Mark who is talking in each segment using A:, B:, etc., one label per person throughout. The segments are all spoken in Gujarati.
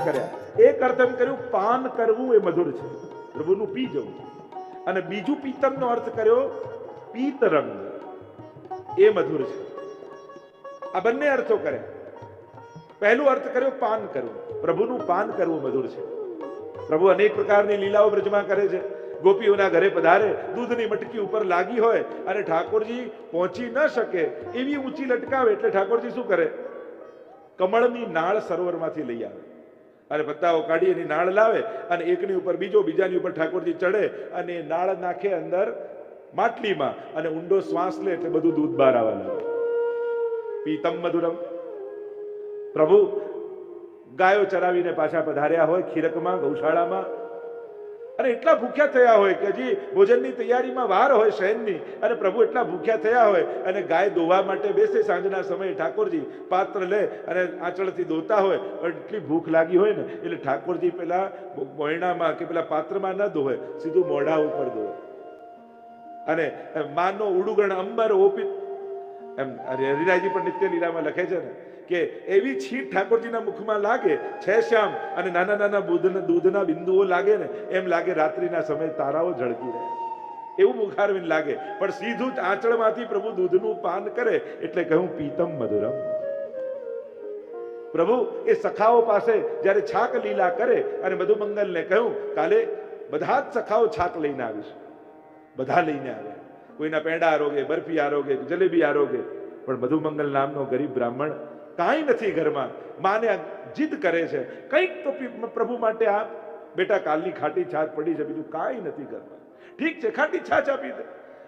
A: કર્યા. એક અર્થ એમ કર્યું પાન કરવું એ મધુર છે, પ્રભુનું પી જવું. અને બીજું પીતમનો અર્થ કર્યો પીતરંગ, એ મધુર છે. આ બંને અર્થો કર્યા. પહેલું અર્થ કર્યો પાન કરવું, પ્રભુનું પાન કરવું મધુર છે. પ્રભુ અનેક પ્રકારની લીલાઓ બ્રજમાં કરે છે. ગોપીઓના ઘરે પધારે, દૂધની મટકી ઉપર લાગી હોય અને ઠાકોરજી પહોંચી ન શકે એવી ઊંચી લટકાવે, એટલે ઠાકોરજી શું કરે? કમળની નાળ સરોવરમાંથી લઈ આવે અને પત્તાઓ કાઢી એની નાળ લાવે અને એકની ઉપર બીજો, બીજાની ઉપર ઠાકોરજી ચડે અને નાળ નાખે અંદર માટલીમાં અને ઊંડો શ્વાસ લે એટલે બધું દૂધ બહાર આવવા લાગે. પીતમ મધુરમ. પ્રભુ ગાયો ચરાવીને પાછા પધાર્યા હોય ખીરકમાં, ગૌશાળામાં, અને એટલા ભૂખ્યા થયા હોય કે હજી ભોજનની તૈયારીમાં વાર હોય શયનની, અને પ્રભુ એટલા ભૂખ્યા થયા હોય અને ગાય દોવા માટે બેસે સાંજના સમયે, ઠાકોરજી પાત્ર લે અને આંચળથી દોતા હોય, એટલી ભૂખ લાગી હોય ને એટલે ઠાકોરજી પેલા મોયણામાં કે પેલા પાત્રમાં ન દોહે, સીધું મોઢા ઉપર દોહે અને માનો ઉડુગણ અંબર ઓપિત, એમ હરિરાયજી પણ નિત્ય લીલામાં લખે છે ને કે એવી છીટ ઠાકોરજીના મુખમાં લાગે છે શ્યામ, અને નાના નાના દૂધના બિંદુઓ લાગે ને એમ લાગે રાત્રિના સમયે તારાઓ ઝળકી રહે, એવું મુખારવિંદ લાગે. પણ સીધું જ આંચળમાંથી પ્રભુ દૂધનું પાન કરે એટલે કહ્યું પીતમ મધુરમ. પ્રભુ એ સખાઓ પાસે જ્યારે છાક લીલા કરે અને મધુમંગલને કહ્યું કાલે બધા જ સખાઓ છાક લઈને આવીશ. બધા લઈને આવ્યા. કોઈના પેંડા આરોગે, બરફી આરોગે, જલેબી આરોગે. પણ મધુમંગલ નામનો ગરીબ બ્રાહ્મણ કાંઈ નથી ઘરમાં, માને જીદ કરે છે કંઈક તો પ્રભુ માટે આપ. બેટા કાલની ખાટી છાશ પડી છે, બીજું કાંઈ નથી ઘરમાં. ઠીક છે, ખાટી છાશ આપી દે.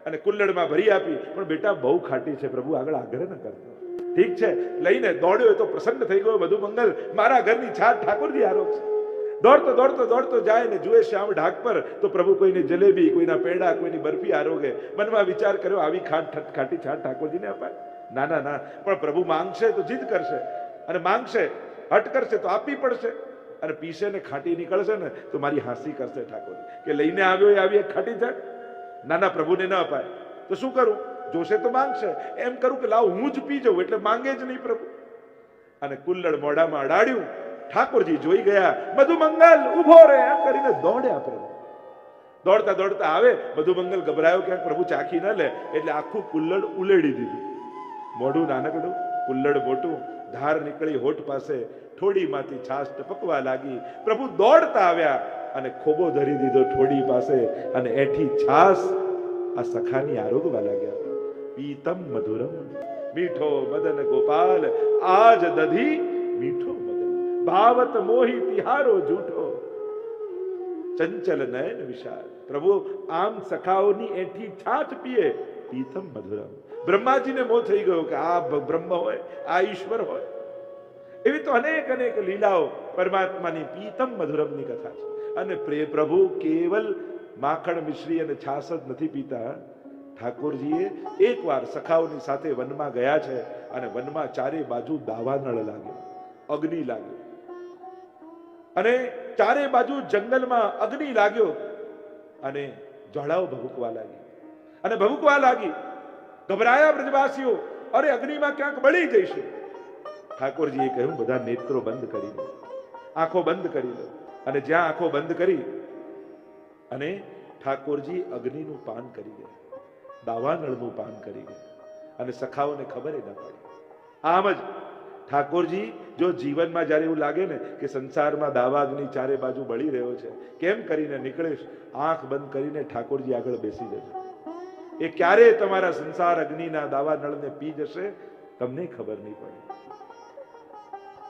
A: અને કુલ્લડમાં ભરી આપી, પણ બેટા બહુ ખાટી છે, પ્રભુ આગળ આગ્રહ ન કરતો. ઠીક છે, લઈને દોડ્યો તો પ્રસન્ન થઈ ગયો મધુમંગલ, મારા ઘરની છાશ ઠાકોરજી આરોગશે. દોડતો દોડતો દોડતો જાય ને જુએ શ્યામ ઢાક પર તો પ્રભુ કોઈની જલેબી, કોઈના પેંડા, કોઈની બરફી આરોગે. મનમાં વિચાર કર્યો આવી ખાટી છાશ ઠાકોરજીને અપાય? ના ના ના. પણ પ્રભુ માંગશે તો જીદ કરશે, અને માંગશે હટ કરશે તો આપવી પડશે, અને પીશે ને ખાટી નીકળશે ને તો મારી હાંસી કરશે ઠાકોરજી કે લઈને આવ્યો એ આવી એક ખાટી છાશ. ના ના, પ્રભુને ન અપાય. તો શું કરું? જોશે તો માંગશે. એમ કરું કે લાવ હું જ પી જાઉં, એટલે માંગે જ નહીં પ્રભુ. અને કુલ્લડ મોઢામાં અડાડ્યું. ઠાકોરજી જોઈ ગયા, મધુમંગલ ઉભો રહે એમ કરીને દોડ્યા પ્રભુ. દોડતા દોડતા આવે, મધુમંગલ ગભરાયો ક્યાંક પ્રભુ ચાખી ન લે, એટલે આખું કુલ્લડ ઉલેડી દીધું. મોઢું નાનકડું, કુલ્લડ મોટું, ધાર નીકળી હોઠ પાસે, ઠોડીમાંથી છાશ ટપકવા લાગી. પ્રભુ દોડતા આવ્યા અને ખોબો ધરી દીધો ઠોડી પાસે, અને એઠી છાશ આ સખાની આરોગવા લાગ્યા. પીતમ મધુરમ. મીઠો મદન ગોપાલ આજ દધી મીઠો મદન, ભાવત મોહી તિહારો જૂઠો, ચંચલ નયન વિશાલ. પ્રભુ આમ સખાઓની એઠી છાશ પીએ. પીતમ મધુરમ. બ્રહ્માજીને મોહ થઈ ગયો કે આ બ્રહ્મ હોય, આ ઈશ્વર હોય. એવી તો અનેક અનેક લીલાઓ પરમાત્માની પીતમ મધુરમની કથા છે. અને પ્રભુ કેવલ માખણ, મિશ્રી અને છાશ જ નથી પીતા. ઠાકોરજીએ એકવાર સખાઓની સાથે વનમાં ગયા છે, અને વનમાં ચારે બાજુ દાવાનળ લાગ્યો, અગ્નિ લાગ્યો, અને ચારે બાજુ જંગલમાં અગ્નિ લાગ્યો, અને જ્વાળાઓ ભભૂકવા લાગી, અને ભભૂકવા લાગી. ગભરાયા બ્રજવાસીઓ, અરે અગ્નિમાં ક્યાંક બળી જઈશું. ઠાકોરજીએ કહ્યું બધા નેત્રો બંધ કરી લો, આંખો બંધ કરી લો. અને જ્યાં આંખો બંધ કરી અને ઠાકોરજી અગ્નિનું પાન કરી ગયા, દાવાનળનું પાન કરી ગયા, અને સખાઓને ખબર ન પડી. આમ જ ઠાકોરજી જો જીવનમાં જ્યારે એવું લાગે ને કે સંસારમાં દાવાગ્નિ ચારે બાજુ બળી રહ્યો છે, કેમ કરીને નીકળીશ, આંખ બંધ કરીને ઠાકોરજી આગળ બેસી જશે. એ ક્યારે તમારા સંસાર અગ્નિના દાવા નળને પી જશે તમને ખબર નહીં પડે.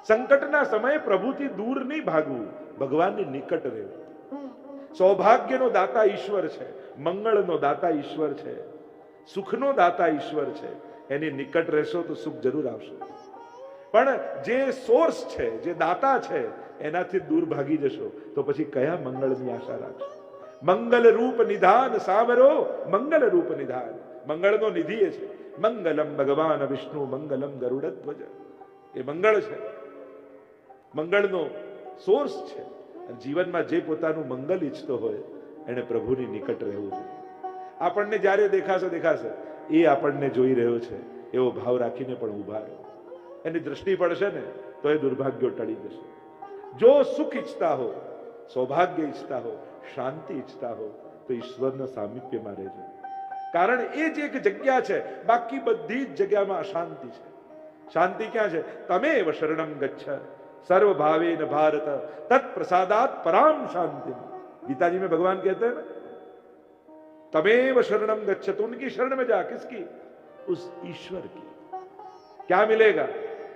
A: સંકટના સમયે પ્રભુથી દૂર નહીં ભાગવું, ભગવાનની નિકટ રહેવું. સૌભાગ્યનો દાતા ઈશ્વર છે, મંગળનો દાતા ઈશ્વર છે, સુખનો દાતા ઈશ્વર છે. એની નિકટ રહેશો તો સુખ જરૂર આવશે. પણ જે સોર્સ છે, જે દાતા છે, એનાથી દૂર ભાગી જશો તો પછી કયા મંગળની આશા રાખશો? મંગલ રૂપ નિધાન સામરો, મંગલ રૂપ નિધાન. મંગળનો નિધિ એ છે. મંગલમ ભગવાન વિષ્ણુ મંગલમ ગરુડધ્વજ. એ મંગળ છે, મંગળનો સોર્સ છે. જીવનમાં જે પોતાનું મંગલ ઈચ્છતો હોય એને પ્રભુની નિકટ રહેવું જોઈએ. આપણને જ્યારે દેખાશે એ આપણને જોઈ રહ્યો છે એવો ભાવ રાખીને પણ ઊભા રહો. એની દ્રષ્ટિ પડશે ને તો એ દુર્ભાગ્યો ટળી જશે. જો સુખ ઈચ્છતા હો, સૌભાગ્ય ઈચ્છતા હો, શાંતિ ઈચ્છતા હો તો ઈશ્વરના સામિપ્યમાં રહેજો. કારણ એ જ એક જગ્યા છે, બાકી બધી જ જગ્યામાં અશાંતિ છે. શાંતિ ક્યાં છે? તમેવ શરણમ ગચ્છ सर्व भावेन भारत तत्प्रसादात पराम शांति. गीताजी में भगवान कहते हैं ना, तमेव शरणम गच्छ, तो उनकी शरण में जा. किसकी? उस ईश्वर की. क्या मिलेगा?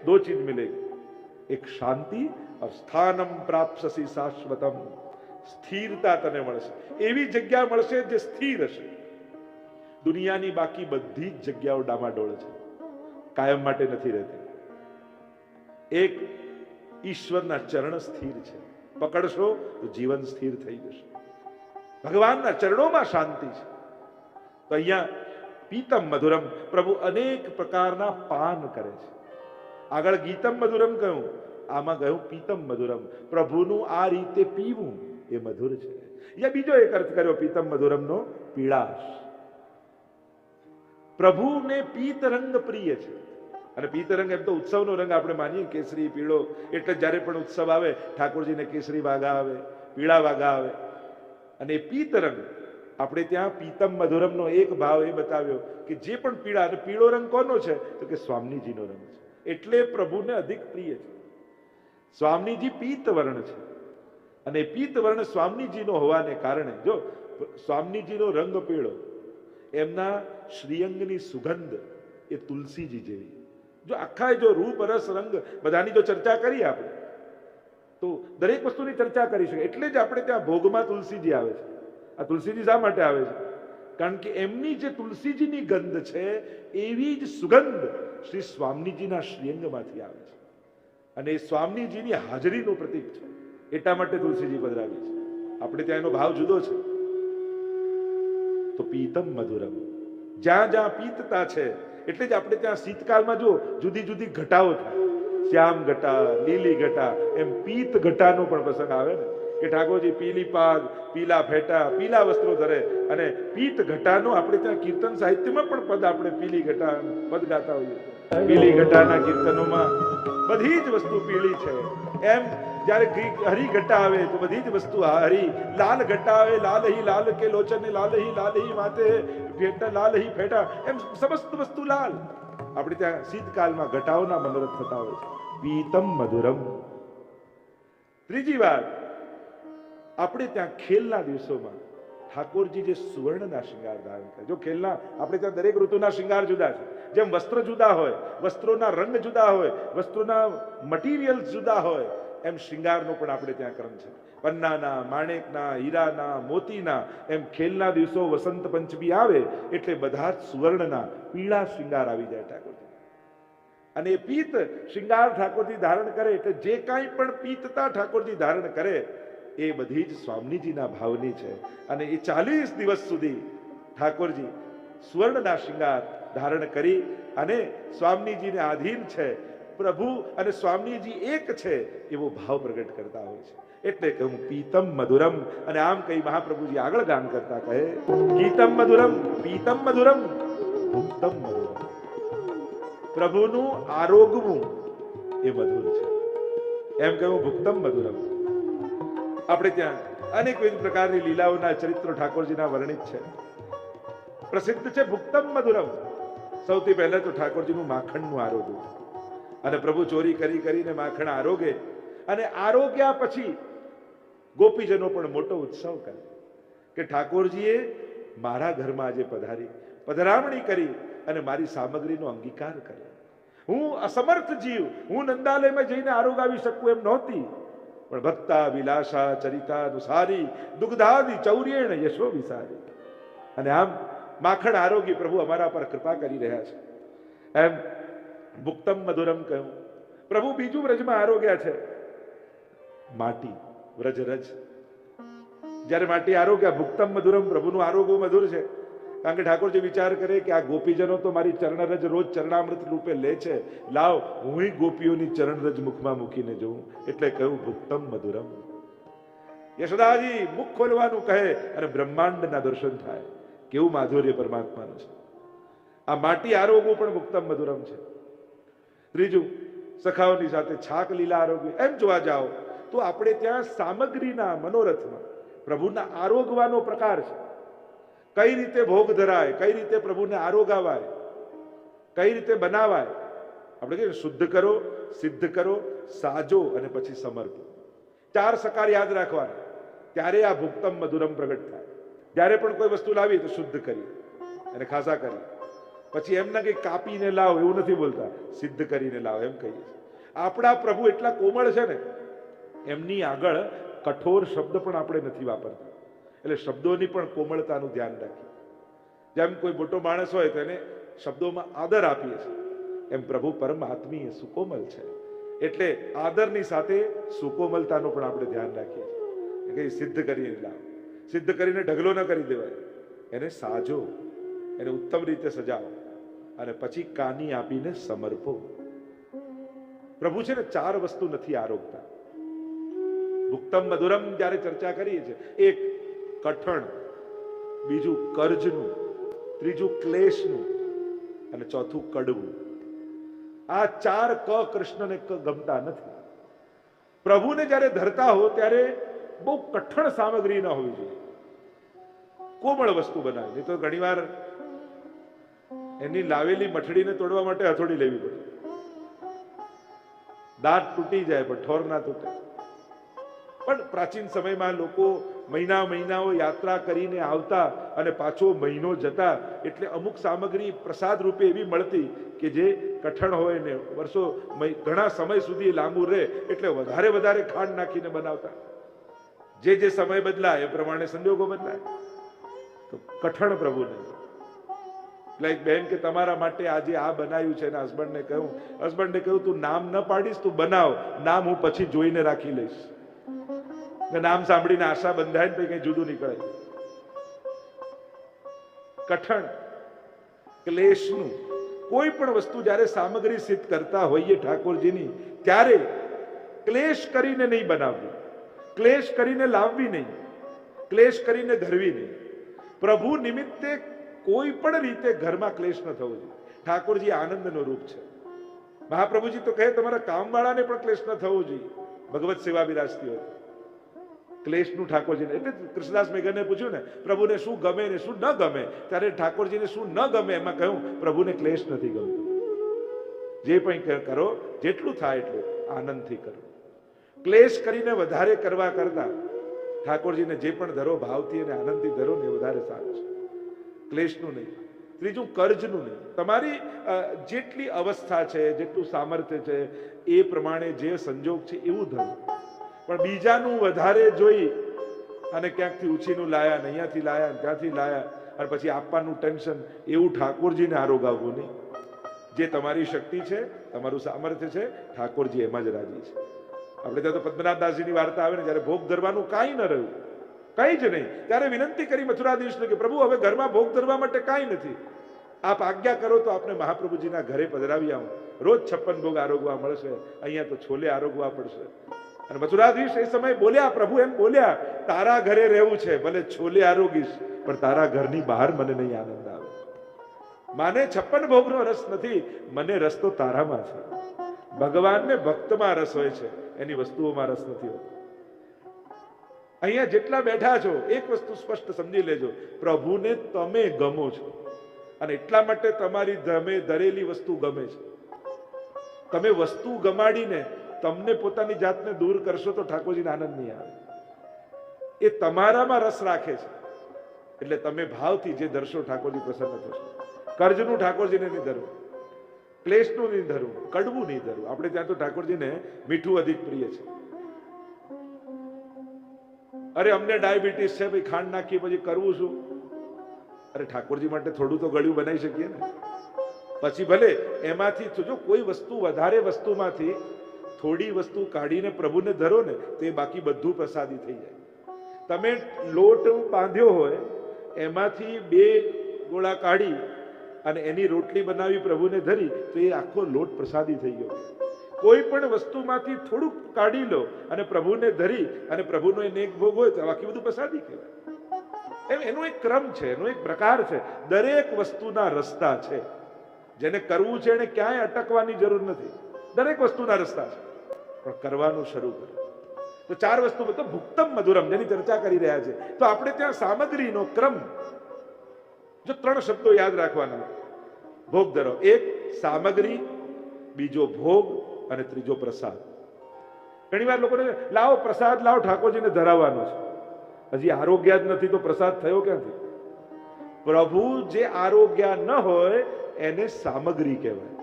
A: दो चीज मिलेगी, एक शांति और स्थानम प्राप्स्यसि शाश्वतम. સ્થિરતા તને મળશે, એવી જગ્યા મળશે જે સ્થિર હશે. દુનિયાની બાકી બધી જ જગ્યાઓ ડામાડોળ છે, કાયમ માટે નથી રહેતી. એક ઈશ્વરના ચરણ સ્થિર છે, પકડશો તો જીવન સ્થિર થઈ જશે. ભગવાનના ચરણોમાં શાંતિ છે. તો અહીંયા પીતમ મધુરમ, પ્રભુ અનેક પ્રકારના પાન કરે છે. આગળ ગીતમ મધુરમ કહ્યું, આમાં કહ્યું પીતમ મધુરમ. પ્રભુનું આ રીતે પીવું એ મધુર છે. અહીંયા બીજો એક અર્થ કર્યો પીતમ મધુરમનો, પીળાશ. પ્રભુને પીત રંગ પ્રિય છે. અને પીત રંગ એમ તો ઉત્સવનો રંગ આપણે માનીએ, કેસરી પીળો. એટલે જ્યારે પણ ઉત્સવ આવે ઠાકોરજીને કેસરી વાગા આવે, પીળા વાગા આવે. અને પીત રંગ આપણે ત્યાં પીતમ મધુરમનો એક ભાવ એ બતાવ્યો કે જે પણ પીળા, અને પીળો રંગ કોનો છે તો કે સ્વામીજીનો રંગ છે. એટલે પ્રભુને અધિક પ્રિય છે. સ્વામીજી પીત વર્ણ છે, અને પીત વર્ણ સ્વામીજીનો હોવાને કારણે, જો સ્વામીજીનો રંગ પીળો, એમના શ્રીઅંગની સુગંધ એ તુલસીજી જેવી. જો આખા જો રૂપ રસ રંગ બધાની જો ચર્ચા કરીએ આપણે તો દરેક વસ્તુની ચર્ચા કરી શકીએ. એટલે જ આપણે ત્યાં ભોગમાં તુલસીજી આવે છે. આ તુલસીજી શા માટે આવે છે? કારણ કે એમની જે તુલસીજીની ગંધ છે એવી જ સુગંધ શ્રી સ્વામીજીના શ્રીઅંગમાંથી આવે છે, અને એ સ્વામીજીની હાજરીનું પ્રતીક છે. એટલા માટે તુલસીજી પધરાવી છે. આપણે ત્યાં એનો ભાવ જુદો છે. તો પીતમ મધુરમ, જ્યાં જ્યાં પીતતા છે, એટલે જ આપણે ત્યાં શીતકાળમાં જો જુદી જુદી ઘટાઓ થાય, શ્યામ ઘટા, લીલી ઘટા, એમ પીત ઘટાનો પણ પ્રસંગ આવે ને, કે ઠાકોરજી પીલી પાગ, પીલા ફેટા, પીલા વસ્ત્રો ધરે. અને પીત ઘટાનો આપણે ત્યાં કીર્તન સાહિત્યમાં પણ પદ આપણે પીલી ઘટા પદ ગાતા હોઈએ. પીલી ઘટાના કીર્તનોમાં બધી જ વસ્તુ પીળી છે. એમ જ્યારે હરી ઘટા આવે તો બધી જ વસ્તુ હરી. લાલ ઘટા આવે, લાલ હી લાલ કે લોચન, લાલ હી માથે ફેટા, લાલ હી ફેટા, એમ સમસ્ત વસ્તુ લાલ. આપણે ત્યાં શીતકાલમાં ઘટાઓના મનોરથ થતા હોય છે. પીતમ મધુરમ. ત્રીજી વાત, આપણે ત્યાં ખેલના દિવસોમાં ઠાકોરજી જે સુવર્ણના શૃંગાર ધારણ કરે. જો ખેલના, આપણે ત્યાં દરેક ઋતુના શૃંગાર જુદા છે. જેમ વસ્ત્ર જુદા હોય, વસ્ત્રોના રંગ જુદા હોય, વસ્ત્રોના મટીરિયલ જુદા હોય, એમ શૃંગારનો પણ આપણે ત્યાં ક્રમ છે. પન્નાના, માણેકના, હીરાના, મોતીના. એમ ખેલના દિવસો વસંત પંચમી આવે એટલે બધા જ સુવર્ણના પીળા શૃંગાર આવી જાય ઠાકોરજી. અને એ પીત શૃંગાર ઠાકોરજી ધારણ કરે એટલે જે કાંઈ પણ પીતતા ઠાકોરજી ધારણ કરે એ બધી જ સ્વામીજીના ભાવની છે. અને એ 40 દિવસ સુધી ઠાકોરજી સુવર્ણના શૃંગાર ધારણ કરી અને સ્વામીજીને આધીન છે. પ્રભુ અને સ્વામીજી એક છે એવો ભાવ પ્રગટ કરતા હોય છે. એટલે કહું પીતમ મધુરમ. અને આમ કઈ મહાપ્રભુજી આગળ ગાન કરતા કહે, ગીતમ મધુરમ, પીતમ મધુરમ, ભુક્તમ મધુરમ. પ્રભુનું આરોગવું એ મધુર છે. એમ કહ્યું ભુક્તમ મધુરમ. આપણે ત્યાં અનેકવિધ પ્રકારની લીલાઓના ચરિત્રો ઠાકોરજીના વર્ણિત છે. પ્રસિદ્ધ છે ભુક્તમ મધુરમ. સૌથી પહેલા તો ઠાકોરજીનું માખણનું આરોગવું. અને પ્રભુ ચોરી કરી કરીને માખણ આરોગે, અને આરોગ્યા પછી ગોપીજનો પણ મોટો ઉત્સવ કરે કે ઠાકોરજીએ મારા ઘરમાં આજે પધરામણી કરી અને મારી સામગ્રીનો અંગીકાર કર્યો. હું અસમર્થ જીવ, હું નંદાલયમાં જઈને આરોગાવી શકું એમ નહોતી, પણ ભક્તા વિલાસા ચરિતાનુસારી દુગ્ધાદિ ચૌર્યેણ યશો વિસારી. અને આમ માખણ આરોગી પ્રભુ અમારા પર કૃપા કરી રહ્યા છે. એમ ભુક્તમ મધુરમ કહ્યું. પ્રભુ બીજું વ્રજમાં આરોગ્યા છે, માટી, વ્રજ રજ. જ્યારે માટી આરોગ્યા, ભુક્તમ મધુરમ, પ્રભુનું આરોગવું મધુર છે. કારણ કે ઠાકોરજી વિચાર કરે કે આ ગોપીજનો તો મારી ચરણરજ રોજ ચરણામૃત રૂપે લે છે, લાવ હું ગોપીઓની ચરણરજ મુખમાં મૂકીને જોઉં. એટલે કહ્યું ભુક્તમ મધુરમ. યશોદાજી મુખ ખોલવાનું કહે અને બ્રહ્માંડના દર્શન થાય. કેવું માધુર્ય પરમાત્માનું છે. આ માટી આરોગવું પણ ભુક્તમ મધુરમ છે. ત્રીજું, સખાઓની સાથે છાક લીલા આરોગ્ય. એમ જોવા જાઓ તો આપણે ત્યાં સામગ્રીના મનોરથમાં પ્રભુના આરોગવાનો પ્રકાર છે. કઈ રીતે ભોગ ધરાય, કઈ રીતે પ્રભુને આરોગાવાય, કઈ રીતે બનાવાય. આપણે કહીએ શુદ્ધ કરો, સિદ્ધ કરો, સાજો અને પછી સમર્પો. 4 સકાર યાદ રાખવાના. ત્યારે આ ભુક્તમ મધુરમ પ્રગટ થાય. જ્યારે પણ કોઈ વસ્તુ લાવી તો શુદ્ધ કરી અને ખાસા કરી. પછી એમ ના કે કાપીને લાવ એવું નથી બોલતા, સિદ્ધ કરીને લાવ એમ કહીએ છીએ. આપણા પ્રભુ એટલા કોમળ છે ને, એમની આગળ કઠોર શબ્દ પણ આપણે નથી વાપરતા. એટલે શબ્દોની પણ કોમળતાનું ધ્યાન રાખીએ. જેમ કોઈ મોટો માણસ હોય તો એને શબ્દોમાં આદર આપીએ છીએ, એમ પ્રભુ પરમ આત્મીય સુકોમલ છે. એટલે આદરની સાથે સુકોમલતાનું પણ આપણે ધ્યાન રાખીએ છીએ કે સિદ્ધ કરીને લાવ. સિદ્ધ કરીને ઢગલો ન કરી દેવાય, એને સાજો, એને ઉત્તમ રીતે સજાવો અને પછી કાની આપીને સમર્પો. પ્રભુ છે ને 4 વસ્તુ નથી આરોગતા. ભુક્તમ મધુરમ જ્યારે ચર્ચા કરીએ છીએ, એક કઠણ, બીજું કર્જનું, ત્રીજું ક્લેશનું અને ચોથું કડવું. આ 4 ક કૃષ્ણને ગમતા નથી. પ્રભુને જ્યારે ધરતા હો ત્યારે બહુ કઠણ સામગ્રી ન હોવી જોઈએ, કોમળ વસ્તુ બનાવી. નહીં તો ઘણીવાર એની લાવેલી મઠડીને તોડવા માટે હથોડી લેવી પડે. દાંત તૂટી જાય પણ ઠોર ના તૂટે. પણ પ્રાચીન સમયમાં લોકો મહિનાઓ યાત્રા કરીને આવતા અને પાછો મહિનો જતા, એટલે અમુક સામગ્રી પ્રસાદ રૂપે એવી મળતી કે જે કઠણ હોય ને વર્ષો ઘણા સમય સુધી લાંબુ રહે, એટલે વધારે ખાંડ નાખીને બનાવતા. જે સમય બદલાય એ પ્રમાણે સંજોગો બદલાય. તો કઠણ પ્રભુ નહીં. એટલે એક બેન કે તમારા માટે આજે આ બનાવ્યું છે, હસબન્ડને કહ્યું તું નામ ન પાડીશ, તું બનાવ, નામ હું પછી જોઈને રાખી લઈશ. નામ સાંભળીને આશા બંધાય ને કઈ જુદું નીકળે. કઠણ, ક્લેશનું કોઈ પણ વસ્તુ જ્યારે સામગ્રી સિદ્ધ કરતા હોઈએ ઠાકોરજીની, ત્યારે ક્લેશ કરીને નહીં બનાવવી, ક્લેશ કરીને લાવવી નહીં, ક્લેશ કરીને ધરવી નહીં. પ્રભુ નિમિત્તે કોઈ પણ રીતે ઘરમાં ક્લેશ ન થવો જોઈએ. ઠાકોરજી આનંદનો રૂપ છે. મહાપ્રભુજી તો કહે તમારા કામવાળાને પણ ક્લેશ ન થવો જોઈએ ભગવત સેવા બિરાજતી હોય. ક્લેશનું ઠાકોરજીને, એટલે કૃષ્ણદાસ મેઘરને પૂછ્યું ને પ્રભુને શું ગમે ને શું ન ગમે, ત્યારે ઠાકોરજીને શું ન ગમે એમાં કહ્યું પ્રભુને ક્લેશ નથી ગમતું. જે પણ કરો જેટલું થાય એટલું આનંદથી કરો. ક્લેશ કરીને વધારે કરવા કરતા ઠાકોરજીને જે પણ ધરો ભાવથી અને આનંદથી ધરો ને એ વધારે સારું છે. ક્લેશનું નહીં. ત્રીજું કર્જનું નહીં. તમારી જેટલી અવસ્થા છે, જેટલું સામર્થ્ય છે એ પ્રમાણે જે સંજોગ છે એવું ધરો. પણ બીજાનું વધારે જોઈ અને ક્યાંકથી ઉછીનું લાયા, અહીંયાથી લાયા, ત્યાંથી લાયા અને પછી આપવાનું ટેન્શન, એવું ઠાકોરજીને આરોગાવવું નહીં. જે તમારી શક્તિ છે, તમારું સામર્થ્ય છે, ઠાકોરજી એમાં જ રાજી છે. આપણે ત્યાં તો પદ્મનાભદાસજીની વાર્તા આવે ને, જ્યારે ભોગ ધરવાનું કાંઈ ન રહ્યું, કંઈ જ નહીં, ત્યારે વિનંતી કરી મથુરાધીશને કે પ્રભુ હવે ઘરમાં ભોગ ધરવા માટે કાંઈ નથી, આપ આજ્ઞા કરો તો આપણે મહાપ્રભુજીના ઘરે પધરાવી આવું. રોજ 56 ભોગ આરોગવા મળશે, અહીંયા તો છોલે આરોગવા પડશે. અને મથુરાધીશ એ સમય બોલ્યા, પ્રભુ એમ બોલ્યા, તારા ઘરે રહેવું છે, ભલે છોલે આરોગીશ, પણ તારા ઘરની બહાર મને નહીં આનંદ આવે. માને 56 ભોગનો રસ નથી, મને રસ તો તારામાં છે. ભગવાનને ભક્તમાં રસ હોય છે, એની વસ્તુઓમાં રસ નથી હોતો. અહીંયા જેટલા બેઠા છો એક વસ્તુ સ્પષ્ટ સમજી લેજો, પ્રભુને તમે ગમો છો અને એટલા માટે તમારી તમે ધરેલી વસ્તુ ગમે છે. તમે વસ્તુ ગમાડીને તમને પોતાની જાતને દૂર કરશો તો ઠાકોરજીને આનંદ નહીં આવે. એ તમારામાં રસ રાખે છે, એટલે તમે ભાવથી જે ધરશો ઠાકોરજી પ્રસન્ન થશે. કર્જનું ઠાકોરજીને નહીં ધરવું, ક્લેશનું નહીં ધરવું, કડવું નહીં ધરવું. આપણે ત્યાં તો ઠાકોરજીને મીઠું અધિક પ્રિય છે. અરે અમને ડાયાબિટીસ છે ભાઈ, ખાંડ નાખીએ પછી કરવું શું? અરે ઠાકોરજી માટે થોડું તો ગળ્યું બનાવી શકીએ ને. પછી ભલે એમાંથી જો કોઈ વસ્તુ, વધારે વસ્તુમાંથી થોડી વસ્તુ કાઢીને પ્રભુને ધરો ને તો એ બાકી બધું પ્રસાદી થઈ જાય. તમે લોટ બાંધ્યો હોય, એમાંથી 2 ગોળા કાઢી અને એની રોટલી બનાવી પ્રભુને ધરી તો એ આખો લોટ પ્રસાદી થઈ ગયો. કોઈ પણ વસ્તુમાંથી થોડુંક કાઢી લો અને પ્રભુને ધરી અને પ્રભુનો એને એક ભોગ હોય તો બાકી બધું પ્રસાદી કહેવાય. એનો એક ક્રમ છે, એનો એક પ્રકાર છે. દરેક વસ્તુના રસ્તા છે. જેને કરવું છે એને ક્યાંય અટકવાની જરૂર નથી. દરેક વસ્તુના રસ્તા છે, પણ કરવાનું શરૂ કરો. તો ચાર વસ્તુ તો ભુક્તમ મધુરમ જેની ચર્ચા કરી રહ્યા છે. તો આપણે ત્યાં સામગ્રીનો ક્રમ જો 3 શબ્દો યાદ રાખવાના. ભોગ ધરો, એક સામગ્રી, બીજો ભોગ અને ત્રીજો પ્રસાદ. ઘણી વાર લોકોને લાવો પ્રસાદ લાવો ઠાકોરજીને ધરાવવાનો છે. હજી આરોગ્ય જ નથી તો પ્રસાદ થયો ક્યાંથી? પ્રભુ જે આરોગ્ય ન હોય એને સામગ્રી કહેવાય.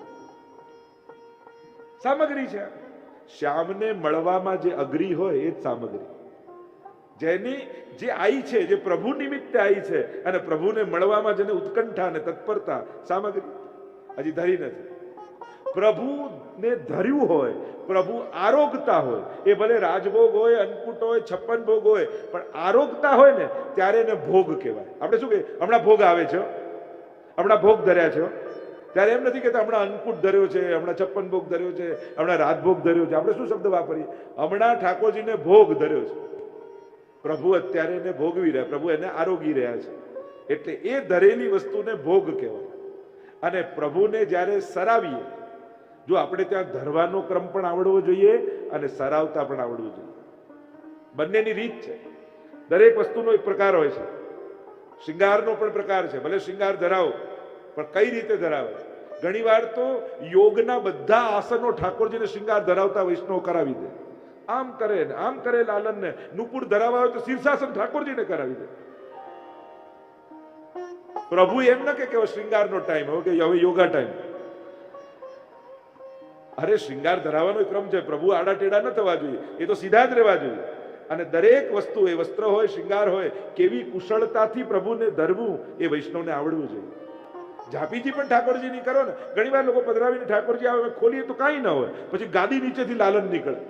A: સામગ્રી છે. શ્યામને મળવામાં જે અગ્રી હોય એ જ સામગ્રી. જેની જે આઈ છે, જે પ્રભુ નિમિત્તે આઈ છે અને પ્રભુને મળવામાં જેને ઉત્કંઠા અને તત્પરતા, સામગ્રી હજી ધરી નથી. પ્રભુને ધર્યું હોય, પ્રભુ આરોગતા હોય, એ ભલે રાજભોગ હોય, અન્નકૂટ હોય, 56 ભોગ હોય, પણ આરોગતા હોય ને ત્યારે એને ભોગ કહેવાય. આપણે શું કહીએ? હમણાં ભોગ આવે છે, હમણાં ભોગ ધર્યા છે. ત્યારે એમ નથી કહેતા હમણાં અન્નકૂટ ધર્યો છે, હમણાં 56 ભોગ ધર્યો છે, હમણાં રાજભોગ ધર્યો છે. આપણે શું શબ્દ વાપરીએ? હમણાં ઠાકોરજીને ભોગ ધર્યો છે. પ્રભુ અત્યારે એને ભોગવી રહ્યા, પ્રભુ એને આરોગી રહ્યા છે. એટલે એ ધરેલી વસ્તુને ભોગ કહેવાય. અને પ્રભુને જ્યારે સરાવીએ, જો આપણે ત્યાં ધરવાનો ક્રમ પણ આવડવો જોઈએ અને સરાવતા પણ આવડવું જોઈએ. બંનેની રીત છે. દરેક વસ્તુનો એક પ્રકાર હોય છે. શિંગારનો પણ પ્રકાર છે. ભલે શિંગાર ધરાવો, પણ કઈ રીતે ધરાવે? ઘણી વાર તો યોગના બધા આસનો ઠાકોરજીને શિંગાર ધરાવતા વૈષ્ણવ કરાવી દે. આમ કરે ને આમ કરે લાલનને. નુપુર ધરાવવા હોય તો શીર્ષાસન ઠાકોરજીને કરાવી દે. પ્રભુ એમ ન કે શૃંગારનો ટાઈમ હોય કે હવે યોગા ટાઈમ. અરે શૃંગાર ધરાવવાનો ક્રમ છે. પ્રભુ આડા ટેડા ન થવા જોઈએ, એ તો સીધા જ રહેવા જોઈએ. અને દરેક વસ્તુ, એ વસ્ત્ર હોય, શૃંગાર હોય, કેવી કુશળતાથી પ્રભુને ધરવું એ વૈષ્ણવને આવડવું જોઈએ. ઝાપીજી પણ ઠાકોરજીની કરો ને. ઘણી વાર લોકો પધરાવીને ઠાકોરજી આવે, ખોલીએ તો કાંઈ ન હોય, પછી ગાદી નીચેથી લાલન નીકળે.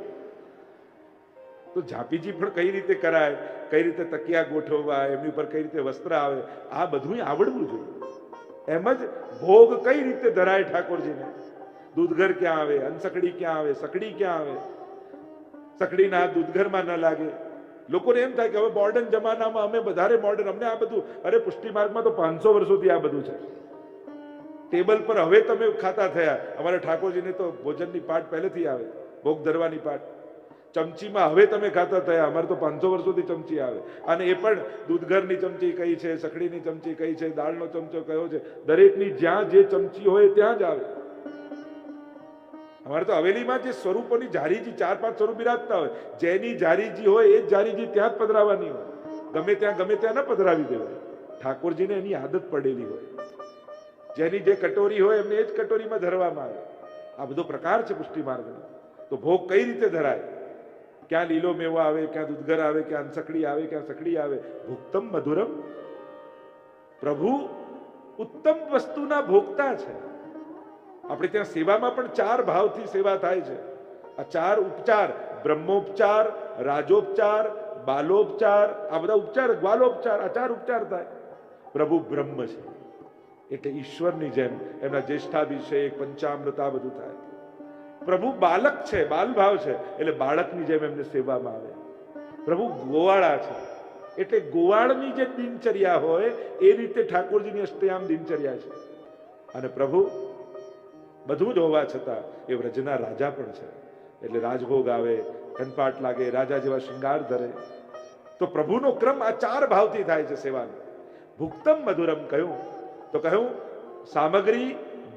A: તો ઝાપીજી પણ કઈ રીતે કરાય, કઈ રીતે તકિયા ગોઠવવા, એમની ઉપર કઈ રીતે વસ્ત્ર આવે, આ બધું આવડવું જોઈએ. એમ જ ભોગ કઈ રીતે ધરાય ઠાકોરજીને. દૂધઘર ક્યાં આવે, અનસકડી ક્યાં આવે, સકડી ક્યાં આવે. સકડીના હાથ દૂધઘરમાં ન લાગે. લોકોને એમ થાય કે હવે મોડર્ન જમાનામાં અમે વધારે મોડર્ન, અમને આ બધું. અરે પુષ્ટિ માર્ગમાં તો 500 વર્ષોથી આ બધું છે. ટેબલ પર હવે તમે ખાતા થયા. અમારા ઠાકોરજીને તો ભોજનની પાટ પહેલેથી આવે, ભોગ ધરવાની પાટ. ચમચીમાં હવે તમે ખાતા થયા. અમારે તો 500 વર્ષોથી ચમચી આવે. અને એ પણ દૂધઘરની ચમચી કઈ છે, સકડીની ચમચી કઈ છે, દાળનો ચમચો કયો છે, દરેકની જ્યાં જે ચમચી હોય ત્યાં જ આવે. અમારે તો હવેલીમાં જે સ્વરૂપોની જારીજી 4-5 સ્વરૂપ બિરાજતા હોય, જેની જારીજી હોય એ જ જારીજી ત્યાં જ પધરાવાની હોય. ગમે ત્યાં ન પધરાવી દેવાય. ઠાકોરજીને એની આદત પડેલી હોય. જેની જે કટોરી હોય એમને એ જ કટોરીમાં ધરવામાં આવે. આ બધો પ્રકાર છે પુષ્ટિ માર્ગનો. તો ભોગ કઈ રીતે ધરાય? ક્યાં લીલો મેવો આવે, ક્યાં દૂધઘર આવે, ક્યાં અનસકડી આવે, ક્યાં સકડી આવે. ભુક્તમ મધુરમ. પ્રભુ ઉત્તમ વસ્તુના ભોગતા છે. આપણે ત્યાં સેવામાં પણ 4 ભાવથી સેવા થાય છે. આ 4 ઉપચાર, બ્રહ્મોપચાર, રાજોપચાર, બાલોપચાર, આ બધા ઉપચાર, ગ્વાલોપચાર, આ 4 ઉપચાર થાય. પ્રભુ બ્રહ્મ છે એટલે ઈશ્વરની જેમ એમના જ્યેષ્ઠાભિષેક, પંચામૃત આ બધું થાય. પ્રભુ બાલક છે, બાલ ભાવ છે એટલે બાળકની જેમ એમને સેવામાં આવે. પ્રભુ ગોવાળા છે એટલે ગોવાળની જે દિનચર્યા હોય એ રીતે ઠાકોરજીની અષ્ટયામ દિનચર્યા છે. અને પ્રભુ બધું જ હોવા છતાં એ વ્રજના રાજા પણ છે. એટલે રાજભોગ આવે, ઘનપાટ લાગે, રાજા જેવા શૃંગાર ધરે. તો પ્રભુનો ક્રમ આ 4 ભાવથી થાય છે સેવાનો. ભુક્તમ મધુરમ કહ્યું તો કહ્યું સામગ્રી,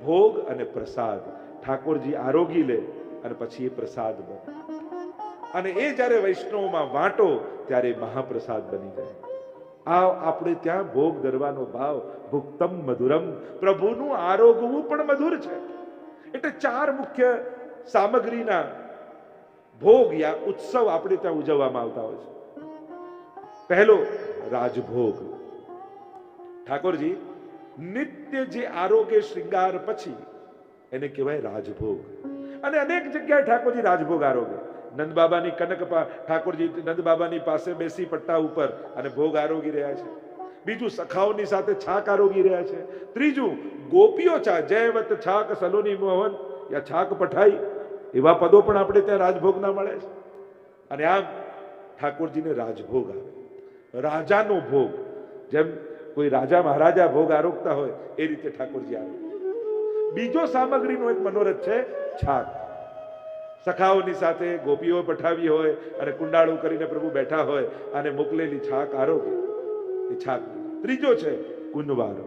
A: ભોગ અને પ્રસાદ. ઠાકોરજી આરોગી લે અને પછી એ પ્રસાદ બને. અને એ જ્યારે વૈષ્ણવમાં વાંટો ત્યારે મહાપ્રસાદ બની જાય. આ આપણે ત્યાં ભોગ ધરવાનો ભાવ. ભુક્તમ મધુરમ. પ્રભુનું આરોગવું પણ મધુર છે. એટલે 4 મુખ્ય સામગ્રીના ભોગ યા ઉત્સવ આપણે ત્યાં ઉજવવામાં આવતા હોય છે. પહેલો રાજભોગ. ઠાકોરજી નિત્ય જે આરોગ્ય શ્રૃંગાર પછી એને કહેવાય રાજભોગ. અને અનેક જગ્યાએ ઠાકોરજી રાજભોગ આરોગે. નંદ બાબાની કનક ઠાકોરજી નંદ બાબાની પાસે બેસી પટ્ટા ઉપર અને ભોગ આરોગી રહ્યા છે. બીજું સખાઓની સાથે છાક આરોગી રહ્યા છે. ત્રીજું ગોપીઓ જયવત છાક સલોની મોહન યા છાક પઠાઈ, એવા પદો પણ આપણે ત્યાં રાજભોગના મળે છે. અને આમ ઠાકોરજીને રાજભોગ આવે. રાજાનો ભોગ, જેમ કોઈ રાજા મહારાજા ભોગ આરોગતા હોય એ રીતે ઠાકોરજી આરોગે. બીજો સામગ્રીનો એક મનોરથ છે છાક. સખાઓની સાથે ગોપીઓ પઠાવી હોય અને કુંડાળું કરીને પ્રભુ બેઠા હોય અને મોકલેલી છાક આરોગ્ય એ છાક. ત્રીજો છે કુંવારો.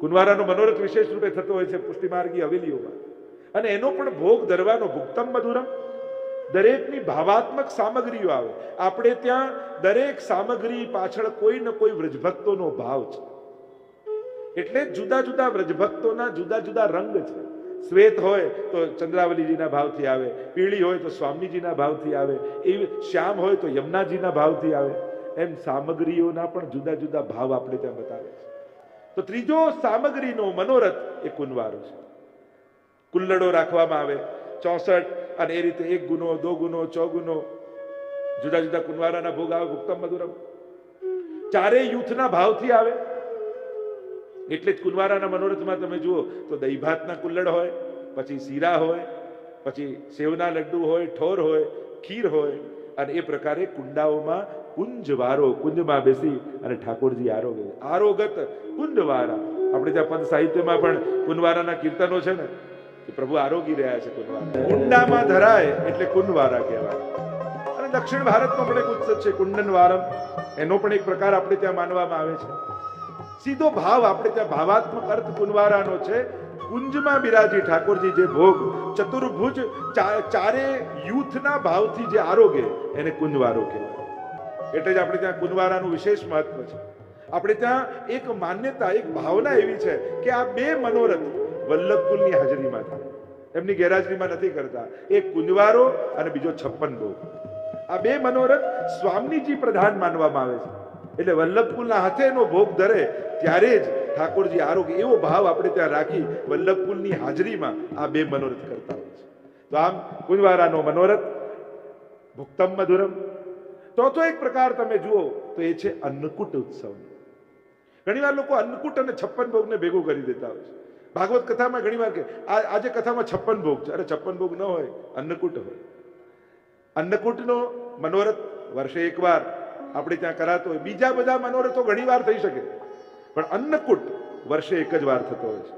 A: કુંવારાનો મનોરથ વિશેષ રૂપે થતો હોય છે પુષ્ટિમાર્ગી હવેલીઓમાં, અને એનો પણ ભોગ ધરવાનો ભુક્તમ મધુરમ. દરેકની ભાવાત્મક સામગ્રીઓ આવે. આપણે ત્યાં દરેક સામગ્રી પાછળ કોઈ ને કોઈ વ્રજભક્તોનો ભાવ છે, એટલે જુદા જુદા વ્રજભક્તોના જુદા જુદા રંગ છે. શ્વેત હોય તો ચંદ્રાવલીજીના ભાવથી આવે, પીળી હોય તો સ્વામીજીના ભાવથી આવે, એવી શ્યામ હોય તો યમુનાજીના ભાવથી આવે. એમ સામગ્રીઓના પણ જુદા જુદા ભાવ આપણે ત્યાં બતાવે છે. તો ત્રીજો સામગ્રીનો મનોરથ એ કુંવારો છે. કુલ્લડો રાખવામાં આવે 64, અને એ રીતે 1 ગુનો 2 ગુનો 6 ગુનો જુદા જુદા કુંવારાના ભોગ આવે ભુક્તમ મધુરમ. ચારેય યુથના ભાવથી આવે. એટલે જ કુંવારાના મનોરથમાં તમે જુઓ તો દહીં ભાતના કુલ્લડ હોય, પછી શીરા હોય, પછી સેવના લડ્ડુ હોય, ઠોર હોય, ખીર હોય, અને એ પ્રકારે કુંડાઓમાં કુંજવારો, કુંજમાં બેસી અને ઠાકોરજી આરોગે. આરોગત કુંજવારા. આપણે ત્યાં પદ સાહિત્યમાં પણ કુંવારાના કીર્તનો છે ને, કે પ્રભુ આરોગી રહ્યા છે કુંવારા. કુંડામાં ધરાય એટલે કુંવારા કહેવાય. અને દક્ષિણ ભારતનો પણ એક ઉત્સવ છે કુંડન વારમ, એનો પણ એક પ્રકાર આપણે ત્યાં માનવામાં આવે છે. સીધો ભાવ આપણે ત્યાં ભાવાત્મક અર્થ કુંવારાનો છે. કુંજમાં બિરાજી ઠાકોરજી જે ભોગ ચતુર્ભુજ ચારે યુથના ભાવથી જે આરોગે એને કુંજવારો કહેવાય. એટલે જ આપણે ત્યાં કુંવારાનું વિશેષ મહત્વ છે. આપણે ત્યાં એક માન્યતા, એક ભાવના એવી છે કે આ બે મનોરથ વલ્લભકુલની હાજરીમાં થાય, એમની ગેરહાજરીમાં નથી કરતા. એક કુંજવારો અને બીજો 56 ભોગ. આ બે મનોરથ સ્વામીજી પ્રધાન માનવામાં આવે છે. એટલે વલ્લભકુલના હાથે એનો ભોગ ધરે ત્યારે જ ઠાકોરજી આરોગ્ય, એવો ભાવ આપણે ત્યાં રાખી વલ્લભકુલની હાજરીમાં આ બે મનોરથ કરતા હોય છે. તો આમ કુંજવારાનો મનોરથ ભુક્તમ મધુરમ. ચોથો એક પ્રકાર તમે જુઓ તો એ છે અન્નકૂટ ઉત્સવ. ઘણીવાર લોકો અન્નકૂટ અને 56 ભોગને ભેગું કરી દેતા હોય છે. ભાગવત કથામાં ઘણીવાર કે આજે કથામાં 56 ભોગ છે. અરે 56 ભોગ ન હોય, અન્નકૂટ હોય. અન્નકૂટનો મનોરથ વર્ષે એકવાર આપણે ત્યાં કરાતો હોય. બીજા બધા મનોરથો ઘણીવાર થઈ શકે, પણ અન્નકૂટ વર્ષે એક જ વાર થતો હોય છે.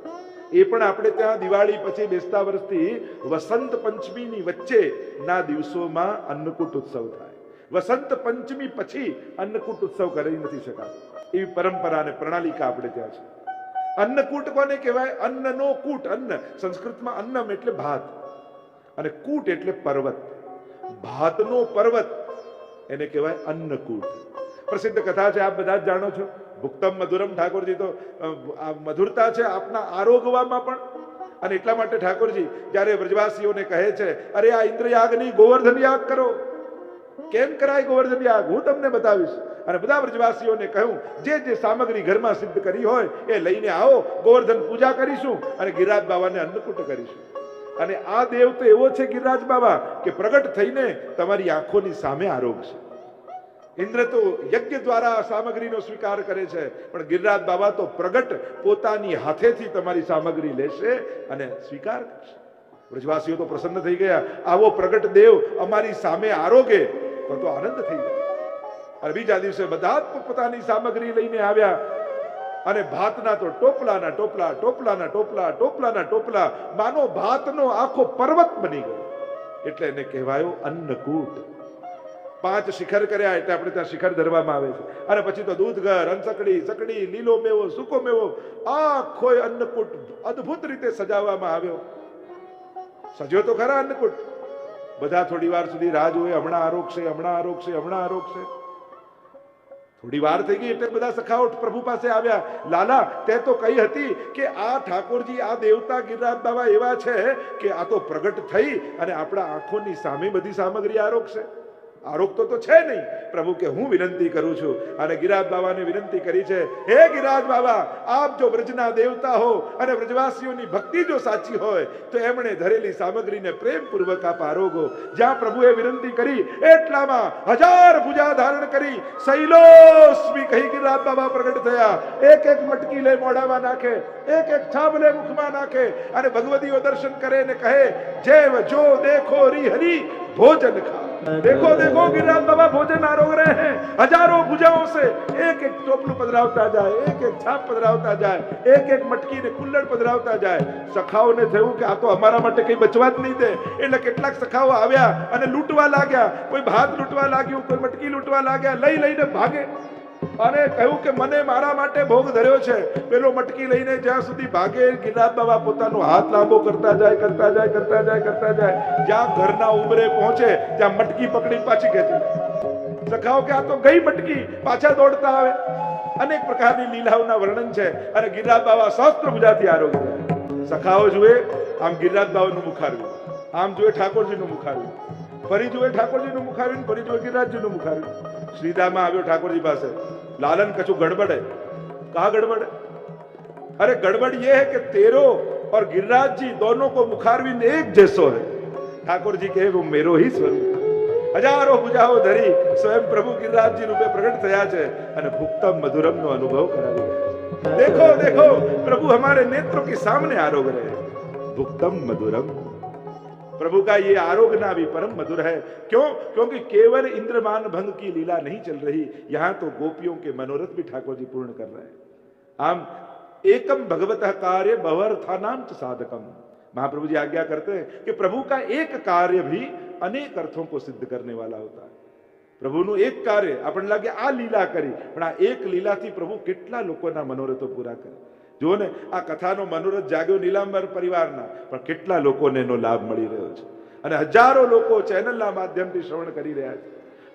A: એ પણ આપણે ત્યાં દિવાળી પછી બેસતા વર્ષથી વસંત પંચમીની વચ્ચેના દિવસોમાં અન્નકૂટ ઉત્સવ થાય. વસંત પંચમી પછી અન્નકૂટ ઉત્સવ કરી નથી શકાતો. એવી પરંપરા અને પ્રણાલિકા આપણે ત્યાં છે. અન્નકૂટ કોને કહેવાય? અન્નનો કૂટ. અન્ન સંસ્કૃતમાં અન્નમ એટલે ભાત, અને કૂટ એટલે પર્વત. ભાતનો પર્વત એને કહેવાય અન્નકૂટ. પ્રસિદ્ધ કથા છે, આપ બધા જ જાણો છો. ભુક્તમ મધુરમ. ઠાકોરજી તો મધુરતા છે આપના આરોગવામાં પણ. અને એટલા માટે ઠાકોરજી જ્યારે વ્રજવાસીઓને કહે છે, અરે આ ઇન્દ્રયાગ નહીં, ગોવર્ધન યાગ કરો. કેમ કરાય ગોવર્ધન યાગ? હું તમને બતાવીશ. અને બધા વ્રજવાસીઓને કહ્યું, જે સામગ્રી ઘરમાં સિદ્ધ કરી હોય એ લઈને આવો, ગોવર્ધન પૂજા કરીશું અને ગિરિરાજ બાબાને અન્નકૂટ કરીશું. અને આ દેવ તો એવો છે ગિરિરાજ બાબા કે પ્રગટ થઈને તમારી આંખોની સામે આરોગશે. ઇન્દ્ર તો યજ્ઞ દ્વારા સામગ્રીનો સ્વીકાર કરે છે, પણ ગિરિરાજ બાબા તો પ્રગટ પોતાની હાથેથી તમારી સામગ્રી લેશે અને સ્વીકાર કરશે. વ્રજવાસીઓ તો પ્રસન્ન થઈ ગયા. આવો પ્રગટ દેવ અમારી સામે આરોગે તો આનંદ થઈ જાય. અને બીજા દિવસે બધા પોતાની સામગ્રી લઈને આવ્યા, અને ભાતના તો ટોપલાના ટોપલા, ટોપલાના ટોપલા, ટોપલાના ટોપલા, માનો ભાતનો આખો પર્વત બની ગયો. એટલે એને કહેવાયો અન્નકૂટ. 5 શિખર કર્યા, એટલે આપણે ત્યાં શિખર ધરવામાં આવે છે. અને પછી તો દૂધઘર, અનસકડી, સકડી, લીલો મેવો, સૂકો મેવો, આખો અન્નકૂટ અદ્ભુત રીતે સજાવવામાં આવ્યો. સજ્યો તો ખરા અન્નકૂટ. બધા થોડી વાર સુધી રાહ જોવે, હમણાં આરોગશે, હમણાં આરોગશે, હમણાં આરોગશે. થોડી વાર થઈ ગઈ એટલે બધા સખાઓ પ્રભુ પાસે આવ્યા. લાલા, તે તો કહી હતી કે આ ઠાકોરજી, આ દેવતા ગિરિરાજ બાબા એવા છે કે આ તો પ્રગટ થઈ અને આપણા આંખોની સામે બધી સામગ્રી આરોગશે. આરોગતો તો છે નહીં. પ્રભુ કે હું વિનંતી કરું છું, અને ગિરિરાજ બાબાને વિનંતી કરી છે, હે ગિરિરાજ બાબા, આપ જો વ્રજના દેવતા હો અને વ્રજવાસીઓની ભક્તિ જો સાચી હોય તો એમણે ધરેલી સામગ્રીને પ્રેમપૂર્વક આપ આરોગો. જ્યાં પ્રભુએ વિનંતી કરી એટલામાં 1000 ભુજા ધારણ કરી શૈલોસ્મી કહી ગિરિરાજ બાબા પ્રગટ થયા. એક એક મટકી લે મોઢામાં નાખે, એક એક છાબ લે મુખમાં નાખે, અને ભગવદીઓ દર્શન કરે ને કહે, જેવ જો દેખો રી હરી ભોજન ખા. देखो देखो गिरिराज बाबा भोजन आरोग रहे हैं, हजारों भुजाओं से एक एक टोपलू पधरावता जाए, एक एक छाप पधरावता जाए, एक एक मटકી ને કુલ્લડ પધરાવતા જાય. સખાઓને થયું કે આ તો અમારા માટે કઈ બચવા જ નહીં દે, એટલે કેટલાક સખાઓ આવ્યા અને લૂંટવા લાગ્યા. કોઈ ભાત લૂંટવા લાગ્યું, કોઈ મટકી લૂંટવા લાગ્યા, લઈને ભાગે અને કહ્યું કે મને મારા માટે ભોગ ધર્યો છે. પેલો મટકી લઈને જ્યાં સુધી ભાગે, ગિરિરાજ બાબા પોતાનો હાથ લાંબો કરતા જાય, કરતા જાય, કરતા જાય, કરતા જાય, જ્યાં ઘરના ઉંબરે પહોંચે ત્યાં મટકી પકડી પાછી ખેંચી લે. સખાઓ કે આ તો ગઈ મટકી, પાછા દોડતા આવે. અનેક પ્રકારની લીલાઓના વર્ણન છે અને ગિરિરાજ બાબા સહસ્ત્ર ભુજાથી આરોગ્ય. સખાઓ જુએ આમ ગિરિરાજ બાબાનું મુખારવું, આમ જુએ ઠાકોરજીનું મુખારવું, ફરી જુએ ઠાકોરજીનું મુખારવું, ફરી જુએ ગિરિરાજજીનું મુખારવું. श्रीदामा આવ્યો ठाकुर जी पास, लालन कछु गड़बड़ है. कहा गड़बड़ है? अरे गड़बड़ ये है कि तेरो और गिरिराज जी दोनों को मुखारविंद एक जैसो है. ठाकुर जी कहे वो मेरो ही स्वरूप. हजारों भुजाओं धरी स्वयं प्रभु गिरिराज जी रूपे प्रकट थया छे અને ભુક્તમ મધુરમ નો અનુભવ કરાવી રહ્યા. देखो देखो प्रभु हमारे नेत्रों के सामने आरोग रहे. भुक्तम मधुरम, प्रभु का ये आरोगना भी परम मधुर है. क्यों? क्योंकि केवल इंद्रमान भंग की लीला नहीं चल रही, यहां तो गोपियों के मनोरथ भी ठाकुर जी पूर्ण कर रहे हैं. आम एकम भगवतः कार्य बहुअर्थानां च साधकम. महाप्रभु जी आज्ञा करते हैं कि प्रभु का एक कार्य भी अनेक अर्थों को सिद्ध करने वाला होता है. પ્રભુનું એક કાર્ય આપણને લાગે આ લીલા કરી, પણ આ એક લીલાથી પ્રભુ કેટલા લોકોના મનોરથો પૂરા કરે. જો ને આ કથાનો મનોરથ જાગ્યો નીલાંબર પરિવારના, પણ કેટલા લોકોને એનો લાભ મળી રહ્યો છે અને હજારો લોકો ચેનલના માધ્યમથી શ્રવણ કરી રહ્યા છે.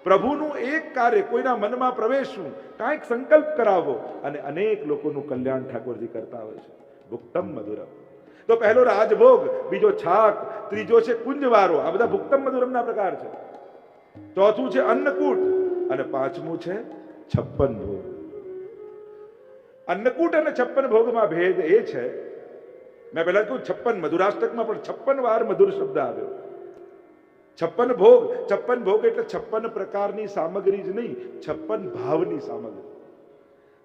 A: પ્રભુનું એક કાર્ય, કોઈના મનમાં પ્રવેશવું, કાંઈક સંકલ્પ કરાવવો અને અનેક લોકોનું કલ્યાણ ઠાકોરજી કરતા હોય છે. ભુક્તમ મધુરમ. તો પહેલો રાજભોગ, બીજો છાક, ત્રીજો છે કુંજવારો. આ બધા ભુક્તમ મધુરમના પ્રકાર છે. ચોથું છે અન્નકૂટ અને પાંચમું છે 56 ભોગ. અન્નકૂટ અને 56 ભોગમાં ભેદ એ છે, મેં પહેલા કહ્યું 56 મધુરાષ્ટકમાં પણ 56 વાર મધુર શબ્દ આવ્યો. 56 ભોગ, 56 ભોગ એટલે 56 પ્રકારની સામગ્રી જ નહીં, 56 ભાવની સામગ્રી.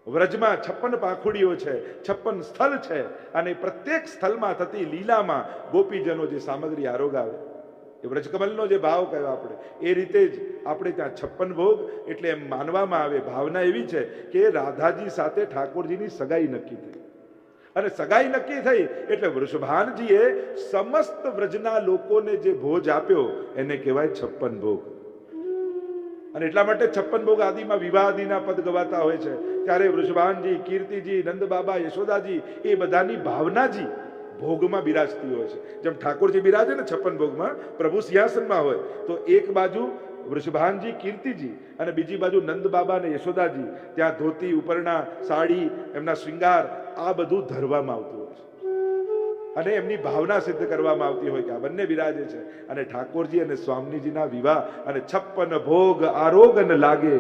A: વ્રજમાં 56 પાંખુડીઓ છે, 56 સ્થળ છે અને પ્રત્યેક સ્થળમાં થતી લીલામાં ગોપીજનો જે સામગ્રી આરોગાવે, એ વ્રજકમલનો જે ભાવ કહેવાય આપણે, એ રીતે જ આપણે ત્યાં 56 ભોગ એટલે એમ માનવામાં આવે, ભાવના એવી છે કે રાધાજી સાથે ઠાકોરજીની સગાઈ નક્કી થઈ અને સગાઈ નક્કી થઈ એટલે વૃષભાનજીએ સમસ્ત વ્રજના લોકોને જે ભોજ આપ્યો એને કહેવાય 56 ભોગ. અને એટલા માટે 56 ભોગ આદિમાં વિવાહ આદિના પદ ગવાતા હોય છે, ત્યારે વૃષભાનજી, કીર્તિજી, નંદબાબા, યશોદાજી એ બધાની ભાવનાજી ભોગમાં બિરાજતી હોય છે. જેમ ઠાકોરજી બિરાજે ને 56 ભોગમાં, પ્રભુ સિંહાસનમાં હોય તો એક બાજુ વૃષભાનજી, કીર્તિજી અને બીજી બાજુ નંદબાબા અને યશોદાજી, ત્યાં ધોતી, ઉપરણા, સાડી, એમના શ્રૃંગાર આ બધું ધરવામાં આવતું હોય છે અને એમની ભાવના સિદ્ધ કરવામાં આવતી હોય કે આ બંને બિરાજે છે. અને ઠાકોરજી અને સ્વામીજીના વિવાહ અને 56 ભોગ આરોગન લાગે.